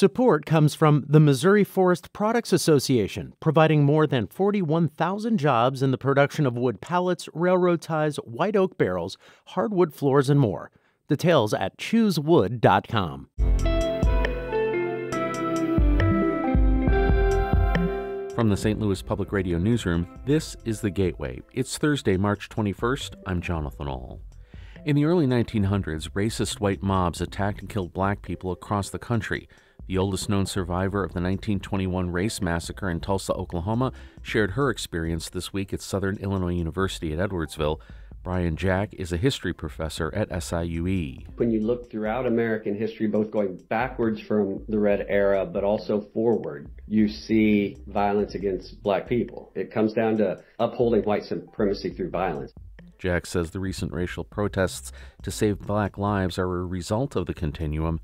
Support comes from the Missouri Forest Products Association, providing more than 41,000 jobs in the production of wood pallets, railroad ties, white oak barrels, hardwood floors, and more. Details at choosewood.com. From the St. Louis Public Radio Newsroom, this is The Gateway. It's Thursday, March 21st. I'm Jonathan Ahl. In the early 1900s, racist white mobs attacked and killed black people across the country. The oldest known survivor of the 1921 race massacre in Tulsa, Oklahoma, shared her experience this week at Southern Illinois University at Edwardsville. Brian Jack is a history professor at SIUE. When you look throughout American history, both going backwards from the Red Era, but also forward, you see violence against black people. It comes down to upholding white supremacy through violence. Jack says the recent racial protests to save black lives are a result of the continuum.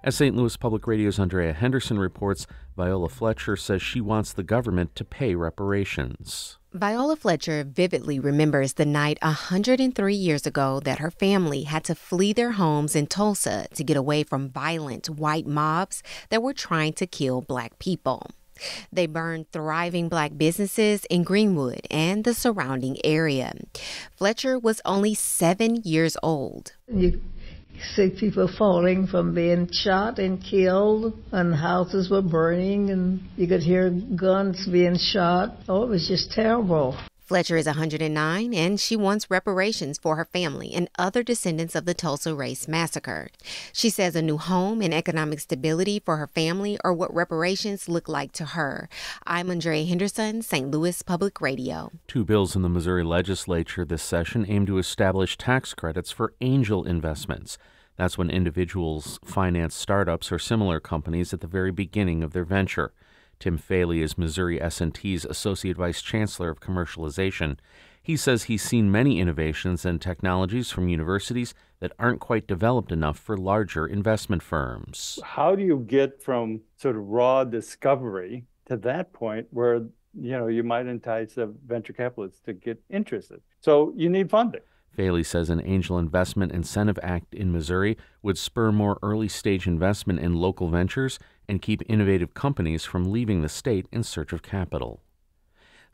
As St. Louis Public Radio's Andrea Henderson reports, Viola Fletcher says she wants the government to pay reparations. Viola Fletcher vividly remembers the night 103 years ago that her family had to flee their homes in Tulsa to get away from violent white mobs that were trying to kill black people. They burned thriving black businesses in Greenwood and the surrounding area. Fletcher was only 7 years old. You see people falling from being shot and killed, and houses were burning, and you could hear guns being shot. Oh, it was just terrible. Fletcher is 109, and she wants reparations for her family and other descendants of the Tulsa race massacre. She says a new home and economic stability for her family are what reparations look like to her. I'm Andrea Henderson, St. Louis Public Radio. Two bills in the Missouri legislature this session aim to establish tax credits for angel investments. That's when individuals finance startups or similar companies at the very beginning of their venture. Tim Faley is Missouri S&T's Associate Vice Chancellor of Commercialization. He says he's seen many innovations and technologies from universities that aren't quite developed enough for larger investment firms. How do you get from sort of raw discovery to that point where, you might entice a venture capitalist to get interested? So you need funding. Faley says an Angel Investment Incentive Act in Missouri would spur more early-stage investment in local ventures and keep innovative companies from leaving the state in search of capital.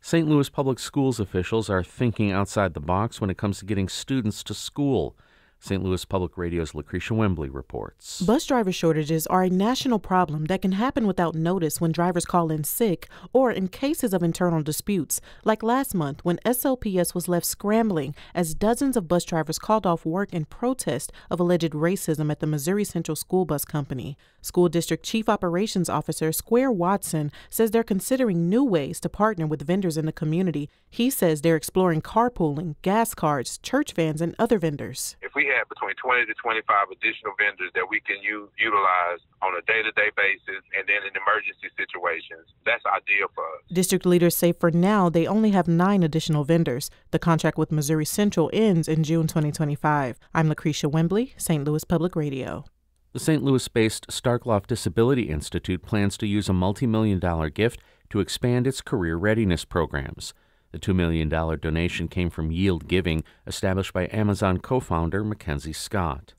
St. Louis Public Schools officials are thinking outside the box when it comes to getting students to school. St. Louis Public Radio's Lucretia Wembley reports. Bus driver shortages are a national problem that can happen without notice when drivers call in sick or in cases of internal disputes, like last month when SLPS was left scrambling as dozens of bus drivers called off work in protest of alleged racism at the Missouri Central School Bus Company. School District Chief Operations Officer Square Watson says they're considering new ways to partner with vendors in the community. He says they're exploring carpooling, gas cards, church vans, and other vendors. If we have between 20 to 25 additional vendors that we can utilize on a day-to-day basis and then in emergency situations, that's ideal for us. District leaders say for now they only have 9 additional vendors. The contract with Missouri Central ends in June 2025. I'm Lucretia Wembley, St. Louis Public Radio. The St. Louis-based Starkloff Disability Institute plans to use a multi-million-dollar gift to expand its career readiness programs. The $2 million donation came from Yield Giving, established by Amazon co-founder Mackenzie Scott.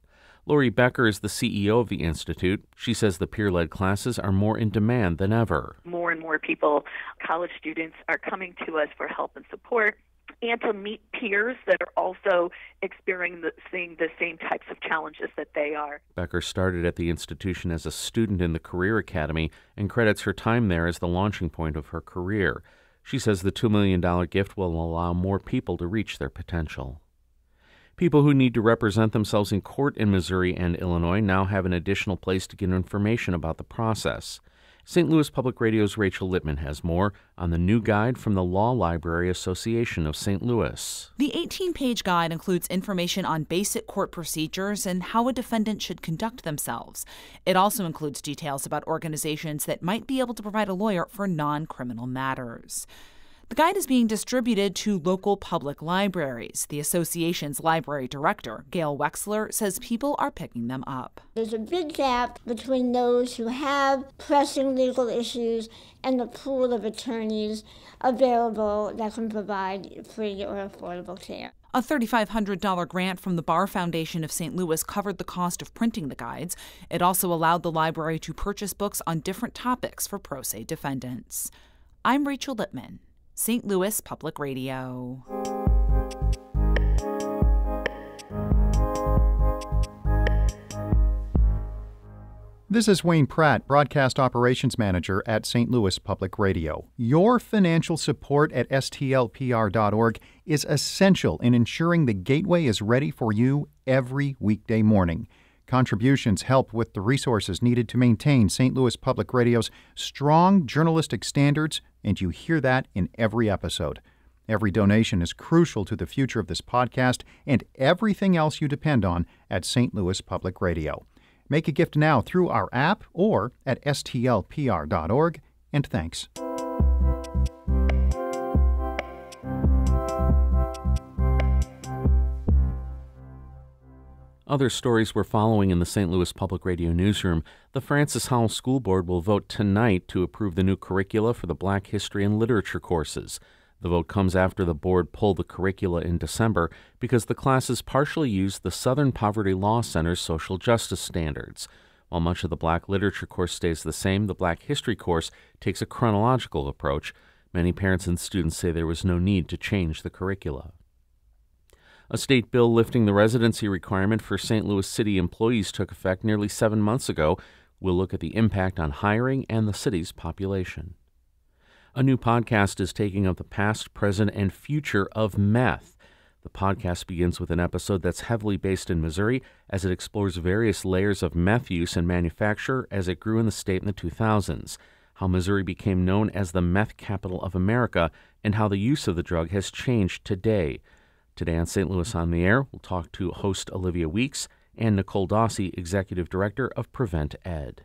Lori Becker is the CEO of the Institute. She says the peer-led classes are more in demand than ever. More and more people, college students, are coming to us for help and support and to meet peers that are also experiencing the same types of challenges that they are. Becker started at the institution as a student in the Career Academy and credits her time there as the launching point of her career. She says the $2 million gift will allow more people to reach their potential. People who need to represent themselves in court in Missouri and Illinois now have an additional place to get information about the process. St. Louis Public Radio's Rachel Littman has more on the new guide from the Law Library Association of St. Louis. The 18-page guide includes information on basic court procedures and how a defendant should conduct themselves. It also includes details about organizations that might be able to provide a lawyer for non-criminal matters. The guide is being distributed to local public libraries. The association's library director, Gail Wexler, says people are picking them up. There's a big gap between those who have pressing legal issues and the pool of attorneys available that can provide free or affordable care. A $3,500 grant from the Bar Foundation of St. Louis covered the cost of printing the guides. It also allowed the library to purchase books on different topics for pro se defendants. I'm Rachel Lippman, St. Louis Public Radio. This is Wayne Pratt, Broadcast Operations Manager at St. Louis Public Radio. Your financial support at stlpr.org is essential in ensuring the Gateway is ready for you every weekday morning. Contributions help with the resources needed to maintain St. Louis Public Radio's strong journalistic standards, and you hear that in every episode. Every donation is crucial to the future of this podcast and everything else you depend on at St. Louis Public Radio. Make a gift now through our app or at stlpr.org, and thanks. Other stories we're following in the St. Louis Public Radio newsroom. The Francis Howell School Board will vote tonight to approve the new curricula for the Black History and Literature courses. The vote comes after the board pulled the curricula in December because the classes partially used the Southern Poverty Law Center's social justice standards. While much of the Black Literature course stays the same, the Black History course takes a chronological approach. Many parents and students say there was no need to change the curricula. A state bill lifting the residency requirement for St. Louis City employees took effect nearly 7 months ago. We'll look at the impact on hiring and the city's population. A new podcast is taking up the past, present, and future of meth. The podcast begins with an episode that's heavily based in Missouri as it explores various layers of meth use and manufacture as it grew in the state in the 2000s, how Missouri became known as the meth capital of America, and how the use of the drug has changed today. Today on St. Louis on the Air, we'll talk to host Olivia Weeks and Nicole Dawsey, Executive Director of Prevent Ed.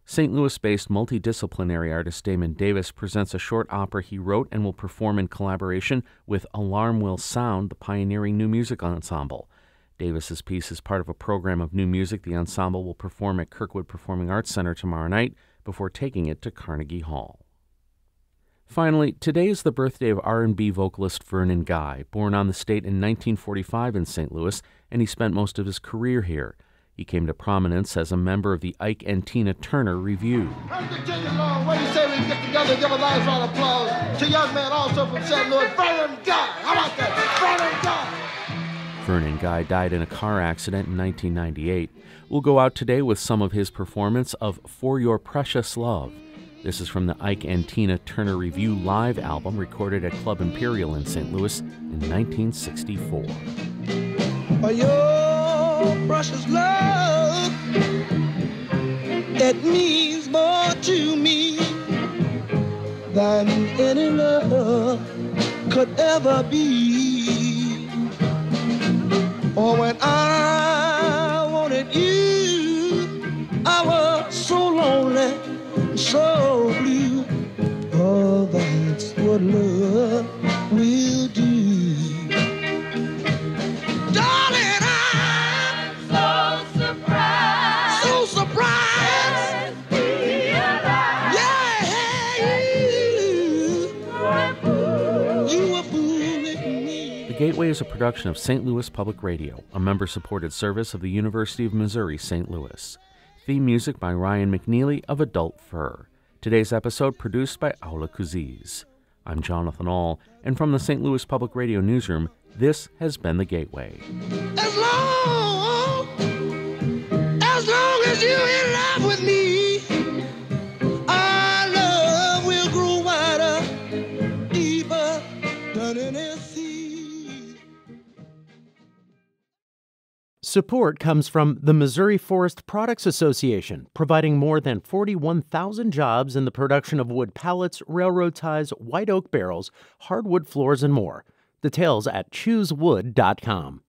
St. Louis-based multidisciplinary artist Damon Davis presents a short opera he wrote and will perform in collaboration with Alarm Will Sound, the pioneering new music ensemble. Davis's piece is part of a program of new music the ensemble will perform at Kirkwood Performing Arts Center tomorrow night before taking it to Carnegie Hall. Finally, today is the birthday of R&B vocalist Vernon Guy, born on the state in 1945 in St. Louis, and he spent most of his career here. He came to prominence as a member of the Ike and Tina Turner Revue. What do you say we get together and give a nice round of applause to young man also from St. Louis, Vernon Guy. How about that? Vernon Guy. Vernon Guy died in a car accident in 1998. We'll go out today with some of his performance of For Your Precious Love. This is from the Ike and Tina Turner Revue live album recorded at Club Imperial in St. Louis in 1964. For your precious love, it means more to me than any love could ever be. Or when I wanted you, I was so lonely, so blue. Oh, that's what love will do. Darling, I'm so surprised. So surprised. Yeah, you were fooling me. The Gateway is a production of St. Louis Public Radio, a member-supported service of the University of Missouri, St. Louis. Theme music by Ryan McNeely of Adult Fur. Today's episode produced by Aula Kuziz. I'm Jonathan Aul, and from the St. Louis Public Radio newsroom, this has been The Gateway. As long as you're in love with me, our love will grow wider, deeper than any sea. Support comes from the Missouri Forest Products Association, providing more than 41,000 jobs in the production of wood pallets, railroad ties, white oak barrels, hardwood floors, and more. Details at choosewood.com.